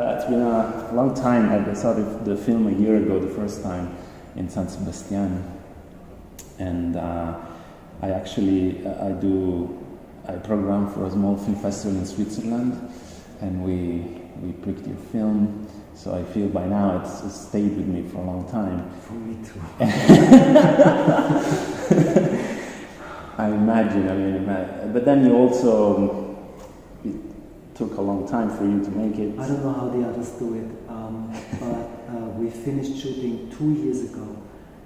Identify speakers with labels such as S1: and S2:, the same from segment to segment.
S1: It's been a long time. I saw the film a year ago, the first time, in San Sebastian. And I program for a small film festival in Switzerland, and we picked your film. So I feel by now it's stayed with me for a long time.
S2: For me too.
S1: I imagine, but then you also, it took a long time for you to make it.
S2: I don't know how the others do it, but we finished shooting 2 years ago,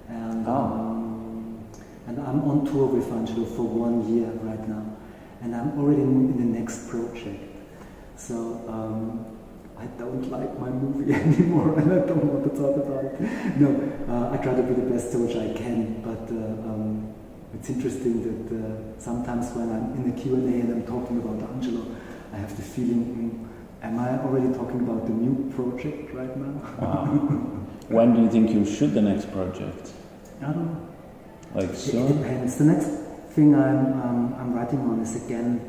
S2: and I'm on tour with Angelo for 1 year right now, and I'm already in the next project. So I don't like my movie anymore, and I don't want to talk about it. No, I try to be the best Tocci I can, but it's interesting that sometimes when I'm in the Q&A and I'm talking about Angelo, I have the feeling, am I already talking about the new project right now?
S1: Wow. When do you think you'll shoot the next project?
S2: I don't know.
S1: Like soon?
S2: It depends. The next thing I'm writing on is again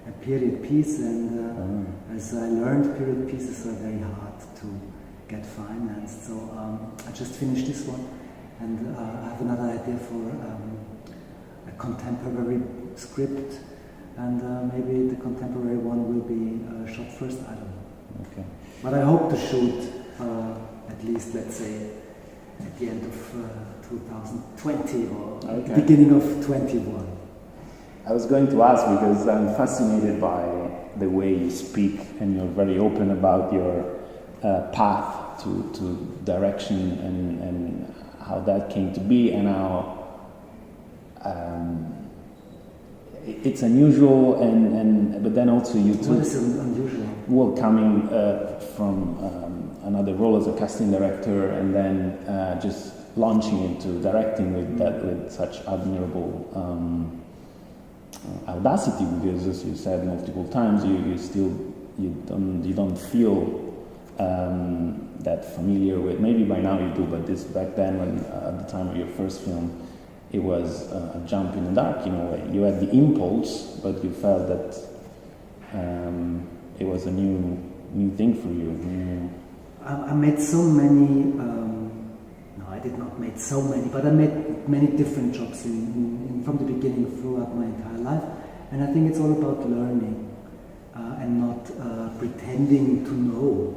S2: a period piece, and as I learned, period pieces are very hard to get financed. So I just finished this one, and I have another idea for a contemporary script, and maybe the contemporary one will be shot first. I don't know.
S1: Okay.
S2: But I hope to shoot at least, let's say, at the end of 2020 or beginning of 21.
S1: I was going to ask because I'm fascinated by the way you speak, and you're very open about your path to direction and how that came to be, and how it's unusual, but then also you took.
S2: What is unusual?
S1: Well, coming from another role as a casting director, and then just launching into directing with such admirable audacity, because as you said multiple times, you don't feel that familiar with. Maybe by now you do, but this back then, when at the time of your first film, it was a jump in the dark. You had the impulse, but you felt that it was a new thing for you.
S2: I made so many. No, I did not make so many, but I made many different jobs from the beginning throughout my entire life, and I think it's all about learning and not pretending to know.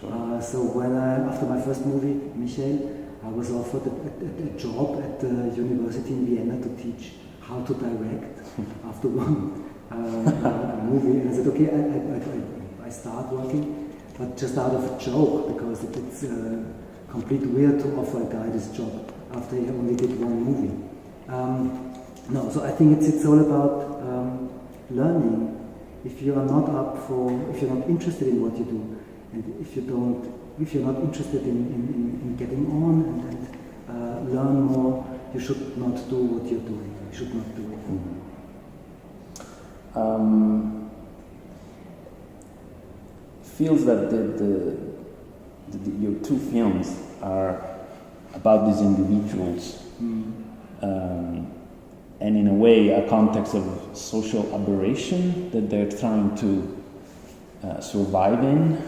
S1: Sure.
S2: So when after my first movie, Michael, I was offered a job at the university in Vienna to teach how to direct after one movie, and I said, okay, I start working, but just out of a joke, because it's complete weird to offer a guy this job after he only did one movie. No, so I think it's all about learning. If you're not interested in what you do, and if you're not interested in getting on and learn more, you should not do what you're doing. You should not do it.
S1: Mm-hmm. Feels that your two films are about these individuals, and in a way a context of social aberration that they're trying to survive in.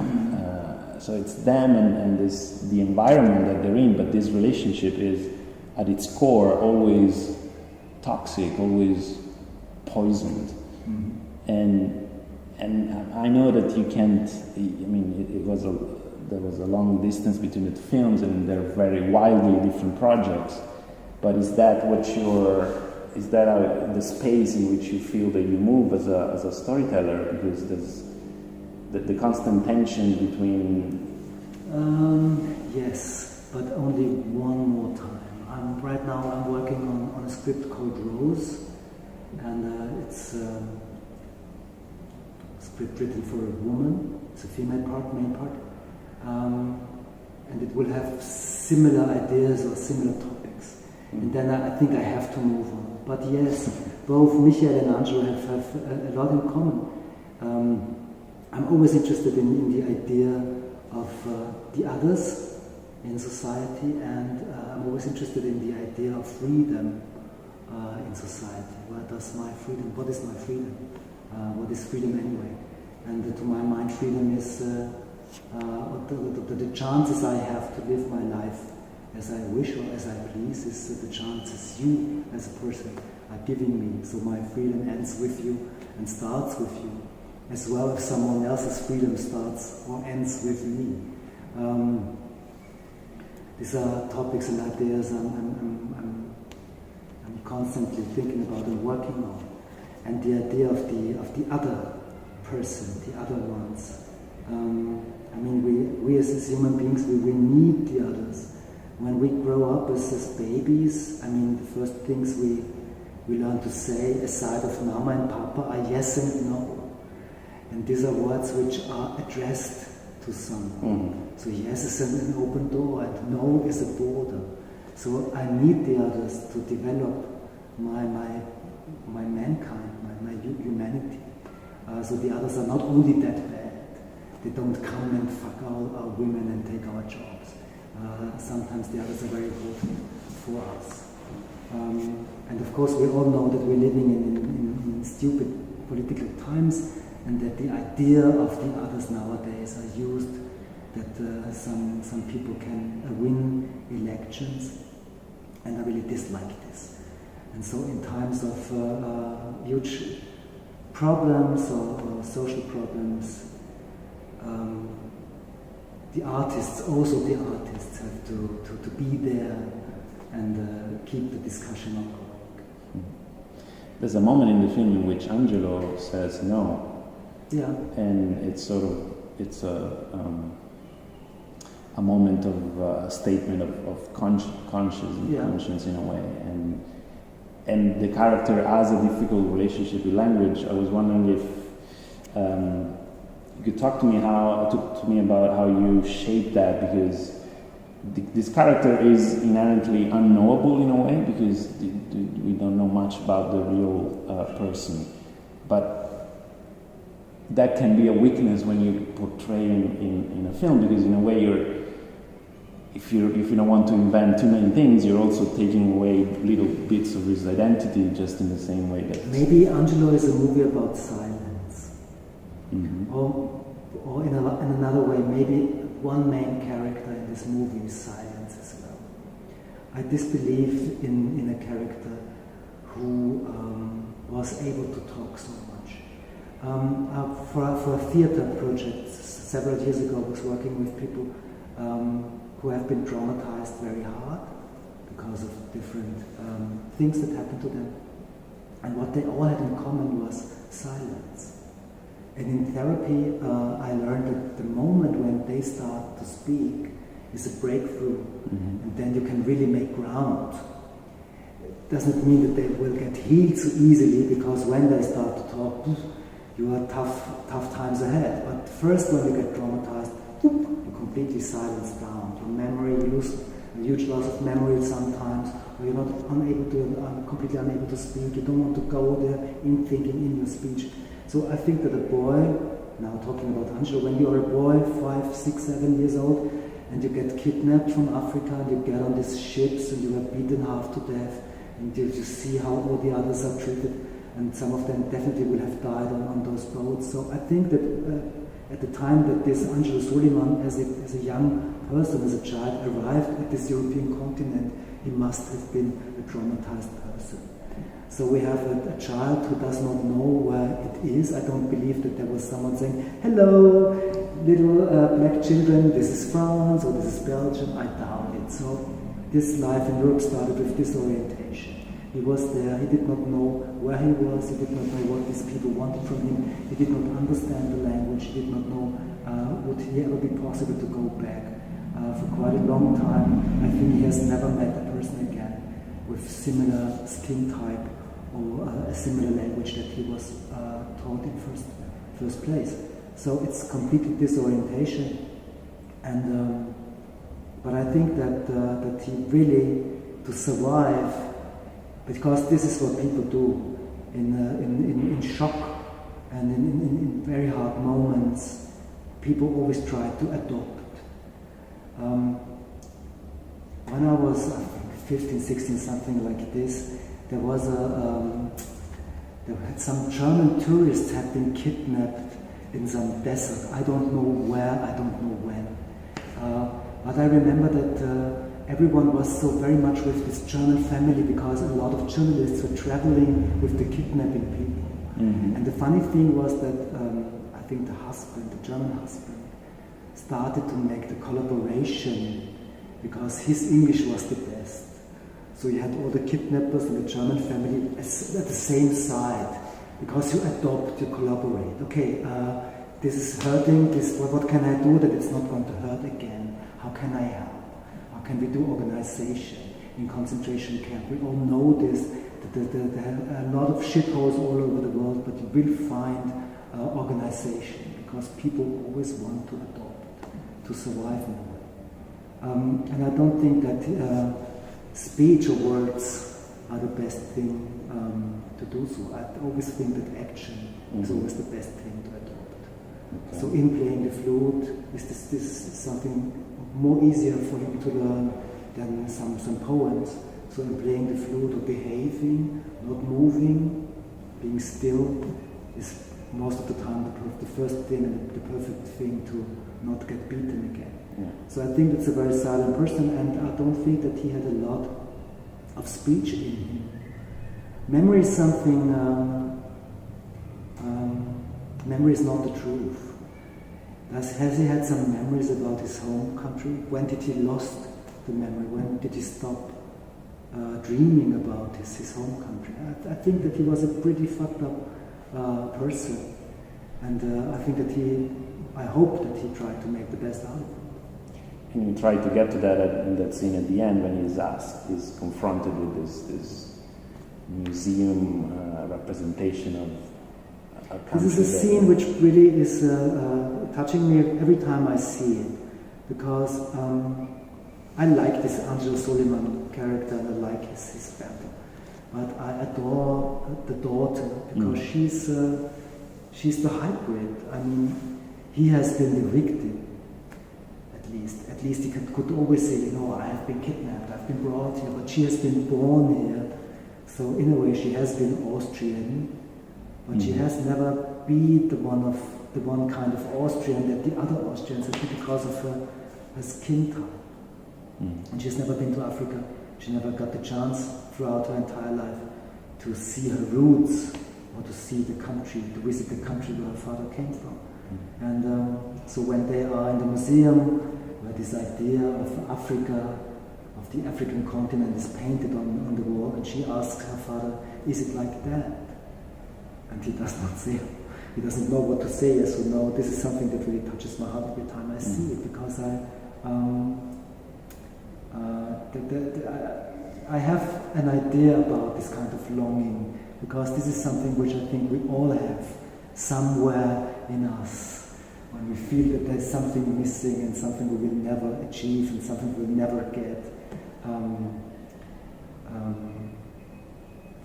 S1: So it's them and the environment that they're in, but this relationship is at its core always toxic, always poisoned. And I know that you can't. I mean, there was a long distance between the films, and they're very wildly different projects. But is that the space in which you feel that you move as a storyteller? Because there's the constant tension between.
S2: Yes, but only one more time. Right now I'm working on a script called Rose, and it's a script written for a woman. It's a female part, main part, and it will have similar ideas or similar topics. And then I think I have to move on. But yes, both Michael and Angelo have a lot in common. I'm always interested in the idea of the others in society, and I'm always interested in the idea of freedom in society. What is my freedom? What is freedom anyway? And to my mind, freedom is the chances I have to live my life as I wish or as I please is the chances you as a person are giving me. So my freedom ends with you and starts with you, as well as someone else's freedom starts or ends with me. These are topics and ideas I'm constantly thinking about and working on, and the idea of the other person, the other ones. I mean, we as human beings, we need the others. When we grow up as babies, I mean, the first things we learn to say, aside of mama and papa, are yes and no. And these are words which are addressed to someone. So yes is an open door, and no is a border. So I need the others to develop my mankind, my humanity. So the others are not only that bad. They don't come and fuck our women and take our jobs. Sometimes the others are very important for us. And of course we all know that we're living in stupid political times, and that the idea of the others nowadays are used that some people can win elections, and I really dislike this. And so in times of huge problems or social problems, the artists have to be there and keep the discussion on going.
S1: There's a moment in the film in which Angelo says no.
S2: Yeah. And
S1: it's a moment of a statement of conscience in a way, and the character has a difficult relationship with language. I was wondering if you could talk to me about how you shape that, because this character is inherently unknowable in a way, because we don't know much about the real person, but that can be a weakness when you portray in a film, because in a way if you don't want to invent too many things, you're also taking away little bits of his identity, just in the same way that...
S2: Maybe Angelo is a movie about silence. Or in another way, maybe one main character in this movie is silence as well. I disbelieve in a character who was able to talk so much. For a theater project several years ago, I was working with people who have been traumatized very hard because of different things that happened to them. And what they all had in common was silence. And in therapy, I learned that the moment when they start to speak is a breakthrough, and then you can really make ground. It doesn't mean that they will get healed so easily, because when they start to talk, you are tough times ahead. But first, when you get traumatized, you're completely silenced down. Your memory, you lose a huge loss of memory sometimes, or you're not completely unable to speak. You don't want to go there in thinking, in your speech. So I think that a boy, now talking about Angelo, when you're a boy, 5, 6, 7 years old, and you get kidnapped from Africa, and you get on these ships, and you are beaten half to death, and you see how all the others are treated, and some of them definitely will have died on those boats. So I think that at the time that this Angelo Soliman, as a young person, as a child, arrived at this European continent, he must have been a traumatized person. So we have a child who does not know where it is. I don't believe that there was someone saying, "Hello, little black children, this is France or this is Belgium." I doubt it. So this life in Europe started with disorientation. He was there, he did not know where he was, he did not know what these people wanted from him, he did not understand the language, he did not know would he ever be possible to go back. For quite a long time, I think he has never met a person again with similar skin type or a similar language that he was taught in first place. So it's completely disorientation, and but I think that he really, to survive, because this is what people do in shock and in very hard moments, people always try to adopt. When I was 15, 16, something like this, there was some German tourists had been kidnapped in some desert. I don't know where, I don't know when. But I remember that everyone was so very much with this German family because a lot of journalists were traveling with the kidnapping people. Mm-hmm. And the funny thing was that I think the husband, the German husband, started to make the collaboration because his English was the best. So you had all the kidnappers and the German family at the same side because you adopt, you collaborate. Okay, this is hurting, what can I do that it's not going to hurt again? How can I help? How can we do organization in concentration camp? We all know this. There are a lot of shitholes all over the world, but you will find organization because people always want to adopt, to survive more. And I don't think that speech or words are the best thing to do so. I always think that action is always the best thing to adopt. Okay. So in playing the flute, is this something more easier for him to learn than some poems? So in playing the flute or behaving, not moving, being still is most of the time the first thing and the perfect thing to not get beaten again. Yeah. So I think that's a very silent person, and I don't think that he had a lot of speech in him. Memory is something, memory is not the truth. Has he had some memories about his home country? When did he lost the memory? When did he stop dreaming about his home country? I think that he was a pretty fucked up person, and I think that I hope that he tried to make the best out of it.
S1: And you try to get to that in that scene at the end when he's confronted with this museum representation of a country.
S2: This is a scene which really is touching me every time I see it, because I like this Angelo Soliman character and I like his family, but I adore the daughter because she's the hybrid. I mean, he has been the victim. At least he could always say, I have been kidnapped, I've been brought here, but she has been born here. So in a way, she has been Austrian, but she has never been the one kind of Austrian that the other Austrians have been because of her skin type. And she's never been to Africa. She never got the chance throughout her entire life to see her roots or to see the country, to visit the country where her father came from. And so when they are in the museum, where this idea of Africa, of the African continent is painted on the wall, and she asks her father, is it like that? And he does not say, he doesn't know what to say, yes or no. This is something that really touches my heart every time I see it, because I have an idea about this kind of longing, because this is something which I think we all have somewhere in us. When we feel that there's something missing and something we will never achieve and something we'll never get,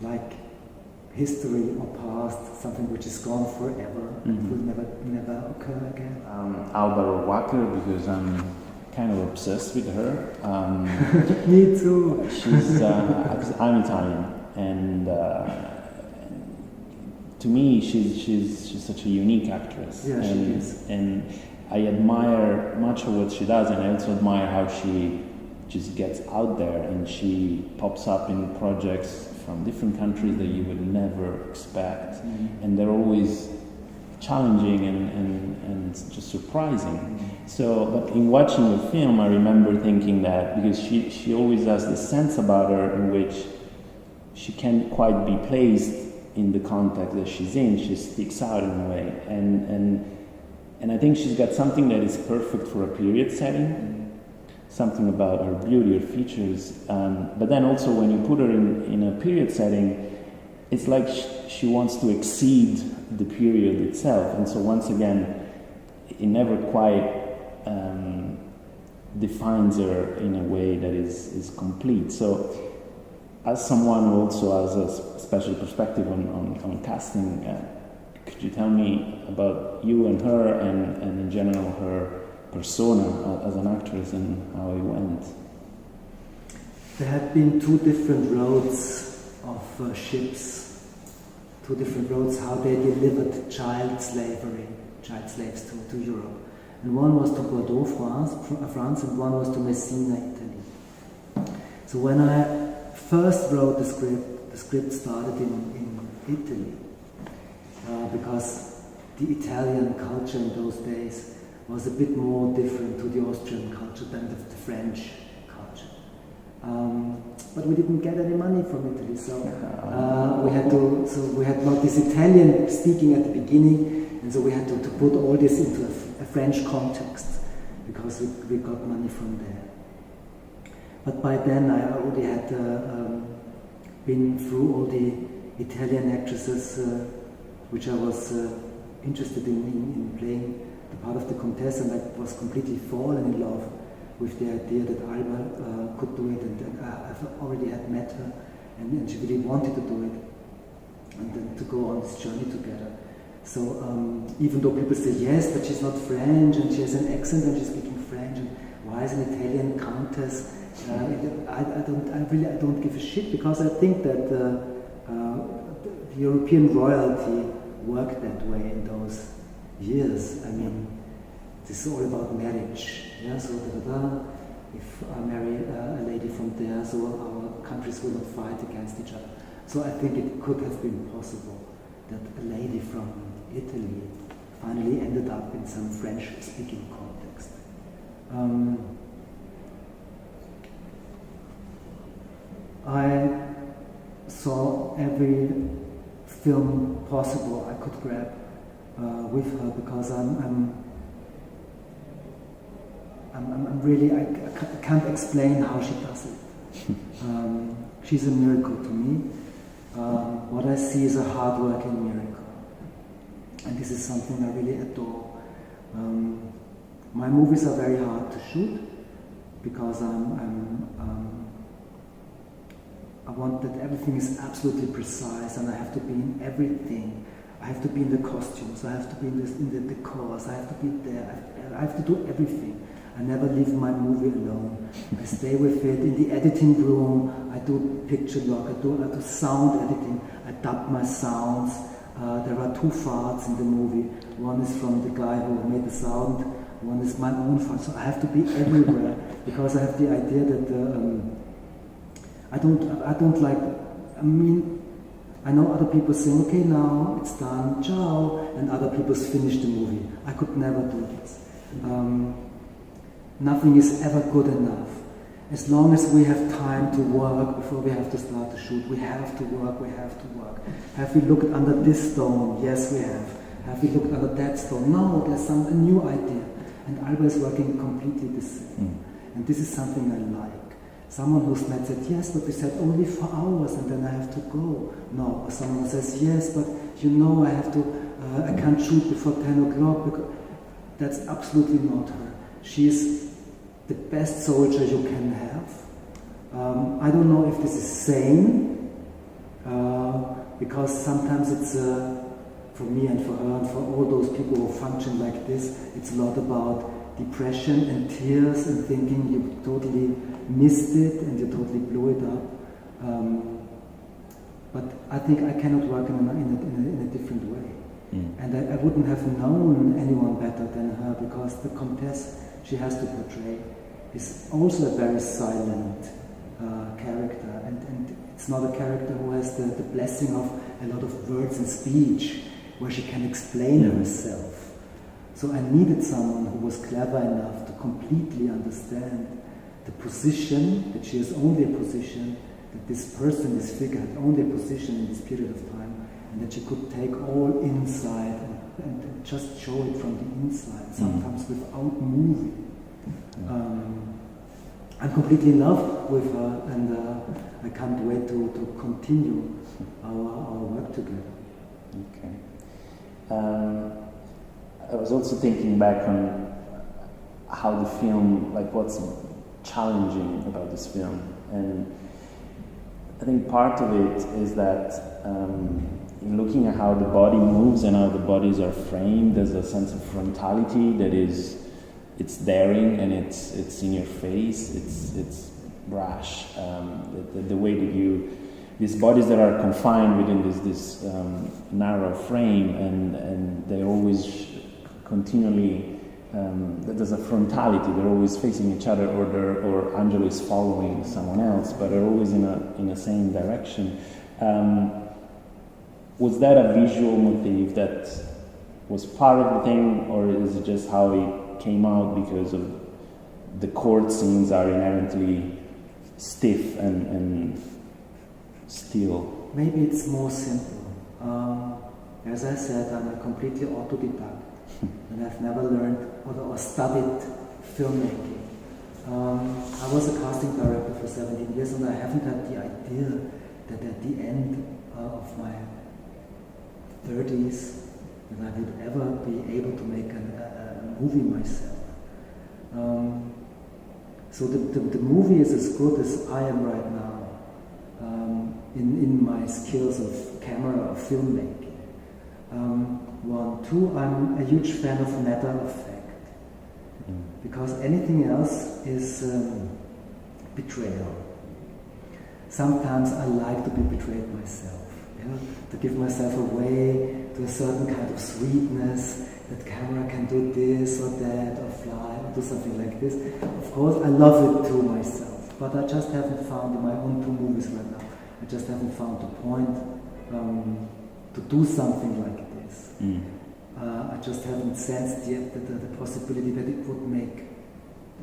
S2: like history or past, something which is gone forever, will never occur again.
S1: Alba Rohrwacher, because I'm kind of obsessed with her.
S2: Me too.
S1: She's, I'm Italian, and to me, she's such a unique actress.
S2: Yeah, she is.
S1: And I admire much of what she does, and I also admire how she just gets out there and she pops up in projects from different countries that you would never expect. And they're always challenging and just surprising. So, but in watching the film, I remember thinking that, because she always has this sense about her in which she can't quite be placed in the context that she's in. She sticks out in a way, and I think she's got something that is perfect for a period setting, something about her beauty, her features, but then also when you put her in a period setting, it's like she wants to exceed the period itself, and so once again, it never quite defines her in a way that is complete. So, as someone who also has a special perspective on casting, could you tell me about you and her, and in general her persona as an actress and how it went?
S2: There had been two different roads of ships, two different roads how they delivered child slavery, child slaves to Europe. And one was to Bordeaux, France, and one was to Messina, Italy. So when I first wrote the script started in Italy, because the Italian culture in those days was a bit more different to the Austrian culture than the French culture. But we didn't get any money from Italy, so we had not this Italian speaking at the beginning, and so we had to put all this into a French context because we got money from there. But by then I already had been through all the Italian actresses which I was interested in playing the part of the Comtesse, and I was completely fallen in love with the idea that Alba could do it, and I've already had met her, and she really wanted to do it, and then to go on this journey together. So even though people say yes, but she's not French, and she has an accent, and she's speaking French, and why is an Italian countess? I don't give a shit, because I think that the European royalty worked that way in those years. I mean, this is all about marriage. Yeah, so if I marry a lady from there, so our countries will not fight against each other. So I think it could have been possible that a lady from Italy finally ended up in some French-speaking context. I saw every film possible I could grab with her, because I'm really, I can't explain how she does it. She's a miracle to me. What I see is a hard-working miracle, and this is something I really adore. My movies are very hard to shoot because I want that everything is absolutely precise, and I have to be in everything. I have to be in the costumes, I have to be in the decors, I have to be there, I have to do everything. I never leave my movie alone. I stay with it in the editing room. I do picture log, I do sound editing, I dub my sounds. There are 2 farts in the movie. One is from the guy who made the sound, one is my own fart. So I have to be everywhere because I have the idea that I don't like, I mean, I know other people saying, okay, now it's done, ciao, and other people finish the movie. I could never do this. Nothing is ever good enough. As long as we have time to work before we have to start the shoot, we have to work, we have to work. Have we looked under this stone? Yes, we have. Have we looked under that stone? No, there's a new idea. And Alba is working completely the same. And this is something I like. Someone who's met said, yes, but we said only 4 hours and then I have to go. No, or someone says, yes, but you know I can't shoot before 10 o'clock. Because that's absolutely not her. She's the best soldier you can have. I don't know if this is sane, because sometimes it's, for me and for her and for all those people who function like this, it's a lot about depression and tears and thinking you totally missed it and you totally blew it up. But I think I cannot work in a different way. And I wouldn't have known anyone better than her, because the Comtesse she has to portray is also a very silent character, and it's not a character who has the blessing of a lot of words and speech where she can explain herself. So I needed someone who was clever enough to completely understand the position, that she has only a position, that this person, this figure had only a position in this period of time, and that she could take all inside and just show it from the inside, sometimes without moving. I'm completely in love with her, and I can't wait to continue our work together.
S1: Okay. I was also thinking back on how the film, like what's challenging about this film, and I think part of it is that in looking at how the body moves and how the bodies are framed, there's a sense of frontality that is, it's daring and it's in your face, it's brash. The way that these bodies that are confined within this narrow frame, and they're always continually. There's a frontality. They're always facing each other, or Angelo is following someone else, but they're always in the same direction. Was that a visual motif that was part of the thing, or is it just how it came out because of the court scenes are inherently stiff and still?
S2: Maybe it's more simple. As I said, I'm a completely autodidact, and I've never learned or studied filmmaking. I was a casting director for 17 years, and I haven't had the idea that at the end of my 30s that I would ever be able to make a movie myself. So the movie is as good as I am right now in my skills of camera, of filmmaking. One. Two, I'm a huge fan of matter of fact, because anything else is betrayal. Sometimes I like to be betrayed myself, to give myself away to a certain kind of sweetness, that camera can do this or that, or fly, or do something like this. Of course, I love it too myself, but I just haven't found in my own 2 movies right now, I just haven't found the point to do something like this. I just haven't sensed yet the possibility that it would make,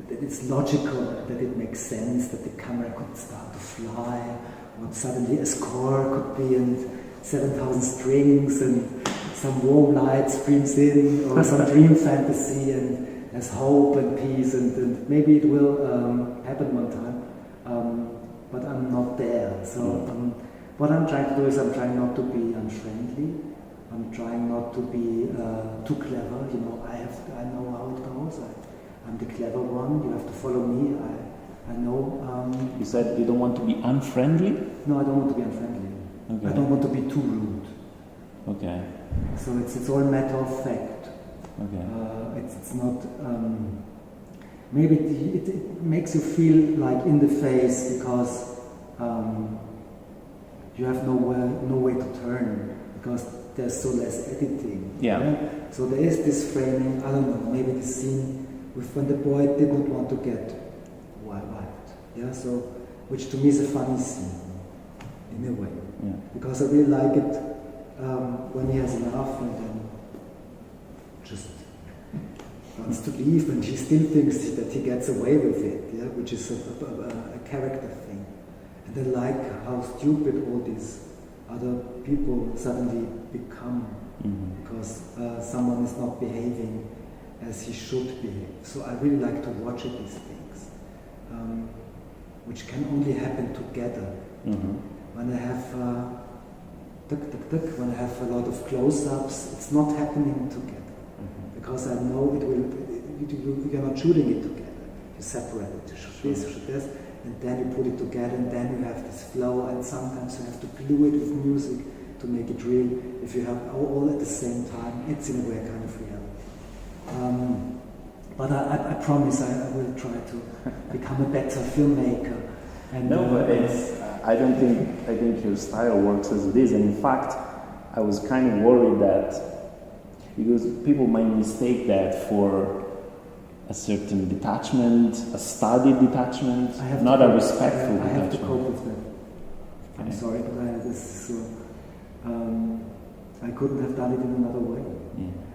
S2: that it's logical, that it makes sense, that the camera could start to fly, or suddenly a score could be, and 7,000 strings, and some warm light streams in, or some dream fantasy, and there's hope and peace, and maybe it will happen one time, but I'm not there. So what I'm trying to do is I'm trying not to be unfriendly. I'm trying not to be too clever. I know how it goes. I'm the clever one. You have to follow me. I know.
S1: You said you don't want to be unfriendly?
S2: No, I don't want to be unfriendly. Okay. I don't want to be too rude.
S1: Okay.
S2: So it's all matter of fact.
S1: Okay.
S2: It's not. Maybe it makes you feel like in the face because you have no way to turn, because there's so less editing.
S1: Yeah.
S2: So there is this framing. I don't know. Maybe the scene with when the boy didn't want to get wiped. Yeah. So, which to me is a funny scene in a way.
S1: Yeah.
S2: Because I really like it when he has a laugh and then just wants to leave, and he still thinks that he gets away with it. Yeah, which is a character thing. And I like how stupid all these other people suddenly become because someone is not behaving as he should behave. So I really like to watch these things, which can only happen together. When I have when I have a lot of close-ups, it's not happening together, because I know it will. You're not shooting it together. You separate it. You shoot this, you shoot this, and then you put it together, and then you have this flow. And sometimes you have to glue it with music to make it real. If you have all at the same time, it's in a way kind of real. But I promise I will try to become a better filmmaker. And
S1: no, but it's. I think your style works as it is, and in fact, I was kind of worried that because people might mistake that for a certain detachment, a studied detachment, not a respectful detachment.
S2: I have to cope with that. Okay. I'm sorry, but I couldn't have done it in another way.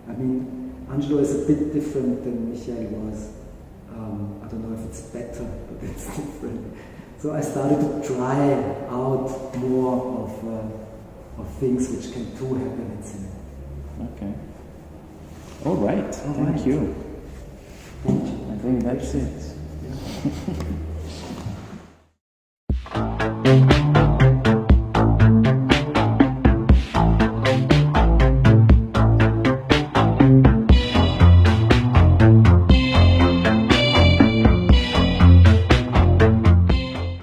S2: I mean, Angelo is a bit different than Michael was. I don't know if it's better, but it's different. So I started to try out more of things which can too happen in cinema.
S1: Okay. All right. Thank you.
S2: Thank you.
S1: I think that's it. Yeah.